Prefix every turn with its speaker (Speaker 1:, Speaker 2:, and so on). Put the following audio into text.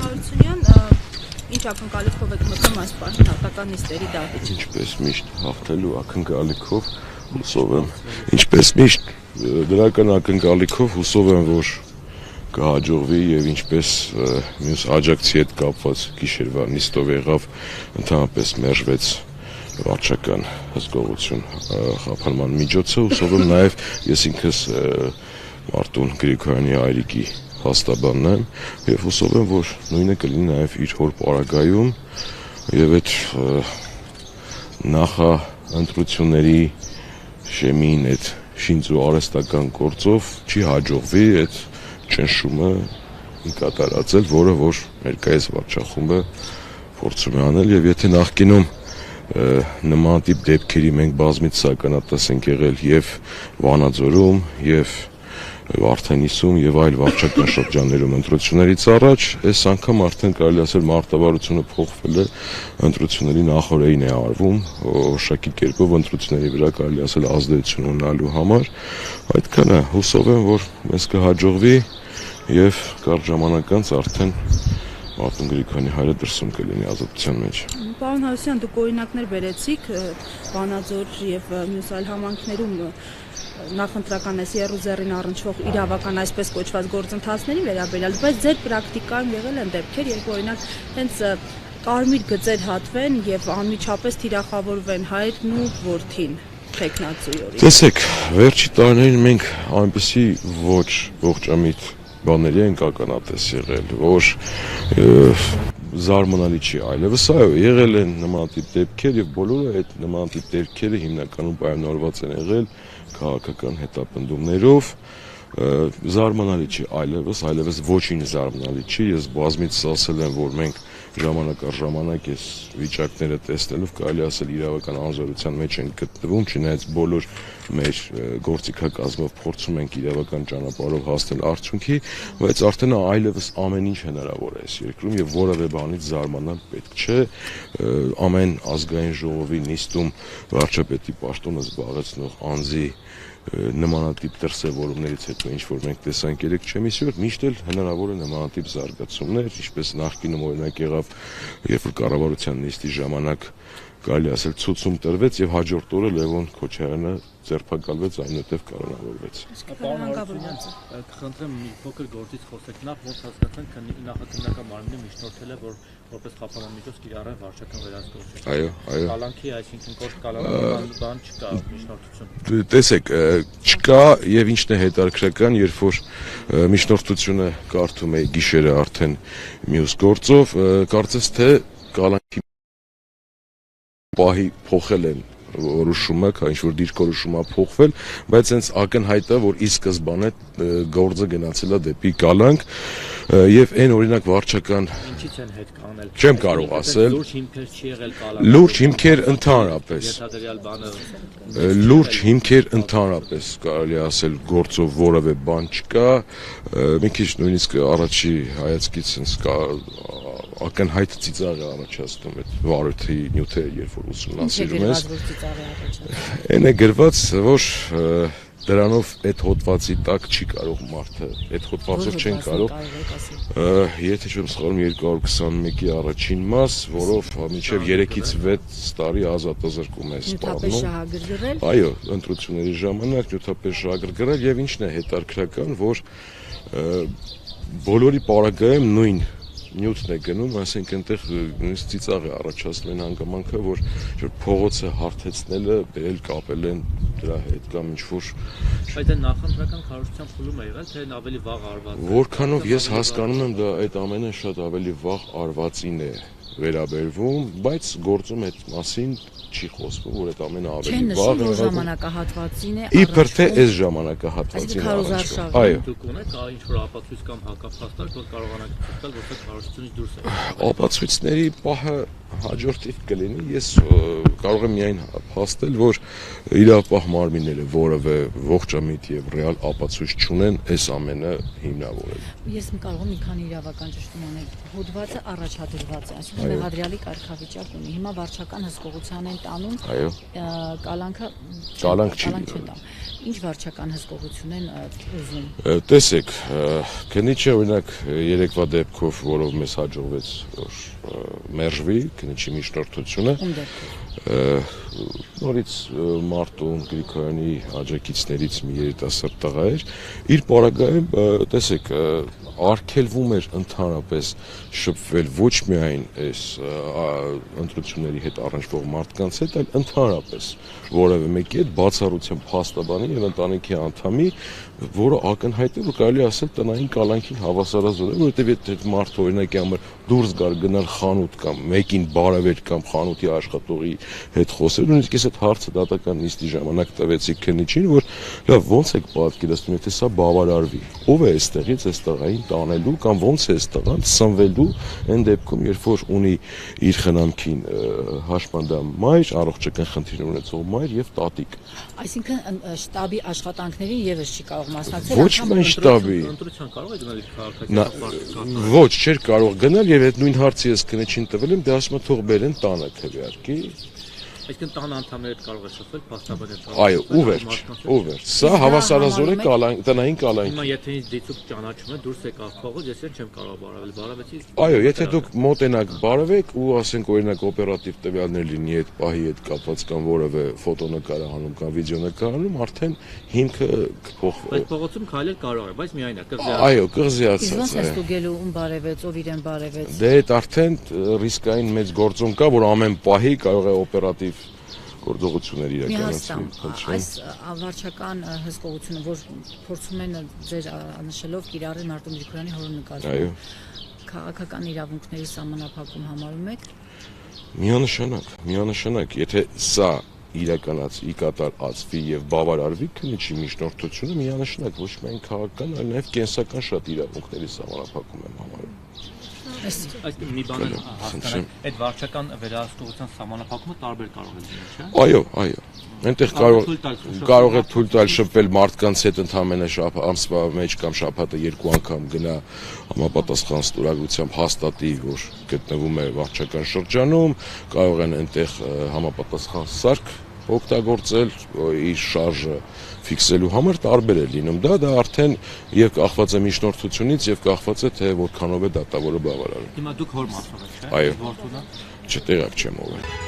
Speaker 1: Հարությունյան, ինչ ակնկալիքով եք մտնում այս պաշտոնական նիստերի դահլիճ։
Speaker 2: Ինչպես միշտ հաղթելու ակնկալիքով հուսով եմ, ինչպես միշտ դրական ակնկալիքով հուսով եմ, որ կհաջողվի եւ ինչպես մյուս աջակցի հետ կապված գիշերվա նիստով եղավ ընդհանրապես մերժվեց վարչական հսկողություն խափանման միջոցը, հուսով եմ նաեւ ես ինքս Մարտուն Գրիգորյանի հայրիկի հաստաբանն եմ եւ հուսով եմ, որ նույնը կլինի նաեւ իր հոր պարագայում եւ այդ նախաընտրությունների շեմին այդ շինծու արհեստական գործով չի հաջողվի այդ ճնշումը կատարածել, որը որ ներկայիս վարչախումբը փորձում է անել եւ եթե նախկինում նման տիպ դեպքերի մենք բազմից ականատես ենք եղել եւ Վանաձորում եւ Վարդենիսում եւ այլ վարչական շրջաններում ընտրություններից առաջ, այս անգամ արդեն կարելի ասել մարտավարությունը փոխվել է, ընտրությունների նախօրեին է արվում, որոշակի կերպով ընտրությունների վրա կարելի ասել ազդեցություն ունենալու համար, այդքանը հուսով եմ, որ մեզ կհաջողվի եւ կարճ ժամանակ անց արդեն Մարտուն Գրիգորյանի հայրը դրսում կլինի ազատության մեջ։
Speaker 1: Պարոն Հարությունյան, դուք օրինակներ բերեցիք Վանաձոր եւ մյուս այլ համայնքներում նախընտրական այս Երուսաղեմին առնչվող իրավական այսպես կոչված գործընթացների վերաբերյալ, բայց ձեր պրակտիկայում եղել են դեպքեր, երբ օրինակ հենց կարմիր գծեր հատվեն եւ անմիջապես թիրախավորվեն հայրն ու որդին տեխնացուի։
Speaker 2: Տեսեք, վերջի տարիներին մենք այնպեսի ողջամիտ բաների ենք ականատես եղել, որ զարմանալի չի այլևս, այո, եղել են նման տիպ դեպքեր եւ բոլորը այդ նման տիպ դեպքերը հիմնականում պայմանավորված են եղել քաղաքական հետապնդումներով, զարմանալի չի այլևս ոչինչ զարմանալի չի, ես բազմից ասել եմ, որ մենք ժամանակ առ ժամանակ այս վիճակները տեսնելով կարելի ասել իրավական անզորության մեջ են գտնվում, չնայած բոլոր մեր գործիքակազմով փորձում ենք իրավական ճանապարհով հասնել արդյունքի, բայց արդեն այլևս ամեն ինչ հնարավոր է այս երկրում եւ որևէ բանից զարմանալ պետք չէ, ամեն ազգային ժողովի նիստում վարչապետի պաշտոնը զբաղեցնող անձի նմանատիպ դրսևորումներից հետո ինչ որ մենք տեսանք 3 օր միշտ էլ հնարավոր է նմանատիպ զարգացումներ, ինչպես նախկինում օրինակ եղավ, երբ որ կառավարության նիստի ժամանակ կարելի ասել ցուցում տրվեց եւ հաջորդ օրը Լևոն Քոչարյանը ձերբակալվեց, այնուհետև կառավարվեց։
Speaker 3: Պարոն Հարությունյան, կխնդրեմ մի փոքր գործից խոսեք, նախ ոնց հասկացանք, նախաքննական մարմինը միջնորդել է, որ որպես խափանման միջոց կիրառեն վարչական վերահսկողություն։
Speaker 2: Այո։
Speaker 3: Կալանքի, այսինքն կորտ կալանքի բան չկա միջնորդություն։
Speaker 2: Տեսեք, չկա եւ ինչն է հետաքրքրական, երբ որ միջնորդությունը կարդում էի գիշերը արդեն մյուս գործով, կարծես թե կալանքի պահի փոխել են որոշումը, ինչ որ դիրքորոշումը փոխվել, բայց հենց ակնհայտ է, որ ի սկզբանե գործը գնացել է դեպի կալանք եւ այն օրինակ վարչական
Speaker 3: ինչից են հետ կանել։
Speaker 2: Չեմ կարող ասել։
Speaker 3: Լուրջ հիմքեր չի եղել կալանք։
Speaker 2: Լուրջ հիմքեր ընդհանրապես։
Speaker 3: Ենթադրյալ բանը
Speaker 2: Լուրջ հիմքեր ընդհանրապես կարելի ասել գործով որևէ բան չկա, մի քիչ նույնիսկ առաջի հայացքից sense ակնհայտ ծիծաղ է առաջացնում այդ վարորդի նյութերը, երբ որ ուսումնասիրում ես։ Այն է գրված, որ դրանով այդ հոդվածի տակ չի կարող մարդը, այդ հոդվածով չեն կարող, եթե չեմ սխալվում 221-ի առաջին մաս, որով մինչև 3-ից 6 տարի ազատազրկում է սպառնում։ Այո, ընտրությունների ժամանակ նյութապես շահագրգռել եւ ինչն է հետաքրքրական, որ բոլորի պարագայում նույն նյութն է գնում, այսինքն այնտեղ նույնիսկ ծիծաղ է առաջացնում այն հանգամանքը, որ փողոցը հարթեցնելը բերել կապել են դրա հետ կամ ինչ-որ
Speaker 3: Այդ նախընտրական քարոզության փուլում է եղել, թե ավելի վաղ արված։
Speaker 2: Որքանով ես հասկանում եմ, դա այդ ամենը շատ ավելի վաղ արվածին է վերաբերվում, բայց գործում այդ մասին չի խոսվում, որ այդ ամենը ավելի վաղ
Speaker 1: է ժամանակահատվածին է
Speaker 2: իբր թե այս ժամանակահատվածին առնչվող։ Այո։
Speaker 3: Դուք ունեք ինչ-որ ապացույց կամ հակափաստարկ, որ կարողանաք ցույց տալ, որ քարոզությունից դուրս է։
Speaker 2: Ապացույցների պահը հաջորդիվ կլինի, ես կարող եմ միայն փաստել, որ իրավապահ մարմինները որևէ ողջամիտ եւ ռեալ ապացույց չունեն այս ամենը հիմնավորել։
Speaker 4: Ես կարող եմ մի քանի իրավական ճշտում անել։ Հոդվածը առաջադրված է, այսինքն մեղադրյալի կարգավիճակ ունի։ Հիմա վարչական հսկողության են տանում։
Speaker 2: Այո։
Speaker 4: Կալանք չի տանում։ Ինչ վարչական հսկողություն են ուզում։
Speaker 2: Տեսեք, քննիչը օրինակ երեկվա դեպքով, որով մեզ հաջողվեց որ մերժվի, քննիչի միջնորդությունը, նորից Մարտուն Գրիգորյանի աջակիցներից մի երիտասարդ տղա էր, իր պարագայում, տեսեք, արգելվում էր ընդհանրապես շփվել ոչ միայն այս ընտրությունների հետ առնչվող մարդկանց հետ, այլ ընդհանրապես որևէ մեկի հետ բացառությամբ փաստաբանի եւ ընտանիքի անդամի, որը ակնհայտ է, որ կարելի ասել տնային կալանքին հավասարազոր է, որովհետեւ այդ մարդը օրինակի համար դուրս գար գնալ խանութ կամ մեկին բարևեր կամ խանութի աշխատողի հետ խոսել, նույնիսկ ես այդ հարցը դատական նիստի ժամանակ տվեցի քննիչին, որ լավ ոնց եք պատկերացնում, եթե սա բավարարվի, ով է այստեղից այս տղային տանելու կամ ոնց է այս տղան սնվելու այն դեպքում, երբ որ ունի իր խնամքին հաշմանդամ մայր, առողջական խնդիրներ ունեցող մայր եւ տատիկ։
Speaker 4: Այսինքն շտաբի աշխատանքներին եւս չի կարող մասնակցել։
Speaker 2: Ոչ միայն շտաբի։
Speaker 3: Ընտրության կարող է գնալ քաղաքացիական։
Speaker 2: Ոչ, չէր կարող գնալ եւ այդ նույն հարցը ես քննիչին տվել եմ, դե ասում եմ թող բերեն տանը քվեարկի։
Speaker 3: Այսինքն տան անդամները հետ կարող է շփվել փաստաբանել։
Speaker 2: Այո, ու վերջ։ Սա հավասարազոր է տնային կալանքի։
Speaker 3: Հիմա եթե ինձ դիցուկ ճանաչում է, դուրս եկավ փողոց, ես չեմ կարող բարավել, բարավեցի։
Speaker 2: Այո, եթե դուք մոտենաք բարևեք ու ասենք օրինակ օպերատիվ տվյալներ լինի այդ պահի հետ կապված կամ որևէ ֆոտոնկարահանում կամ վիդեոնկարահանում, արդեն հիմքը կփոխվի։
Speaker 3: Այդ փողոցում քայլել կարող է, բայց միայն է կղզիացած։
Speaker 2: Այո, կղզիացած է։
Speaker 4: Ոնց է ստուգելու ում բարևեց, ով իրեն բարևեց։
Speaker 2: Դե այդ արդեն ռիսկային մեծ գործոն կա, որ ամեն պահի կարող է օպերատիվ գործողություններ իրականացվի։
Speaker 4: Այս վարչական հսկողությունը, որ փորձում են ձեր նշելով կիրառել Մարտուն Գրիգորյանի հորոնակարգը։
Speaker 2: Այո։
Speaker 4: Քաղաքական իրավունքների սահմանափակում համարում եք։
Speaker 2: Միանշանակ, եթե սա իրականացվի, կատարածվի եւ բավարարվի քննիչի միջնորդությունը, միանշանակ ոչ միայն քաղաքական, այլ նաեւ կենսական շատ իրավունքների սահմանափակում եմ համարում։
Speaker 3: Այս մի բան հասկանալ, այդ վարչական վերահսկողության սահմանափակումը տարբեր կարող է լինել, չէ՞։
Speaker 2: Այո։ Այնտեղ կարող է թույլ տալ շփվել մարդկանց հետ ընդհանրապես ամսվա մեջ կամ շաբաթը 2 անգամ գնա համապատասխան ստորագրությամբ հաստատի, որ գտնվում է վարչական շրջանում, կարող են այնտեղ համապատասխան սարք օգտագործել իր շարժը ֆիքսելու համար, տարբեր է լինում դա արդեն եւ կախված է միջնորդությունից եւ կախված է թե որքանով է դատավորը բավարարում։
Speaker 3: Հիմա դուք հոր մասով եք, չէ՞։
Speaker 2: Այո։
Speaker 3: Որտունը։
Speaker 2: Չտեղակ չեմ ով է։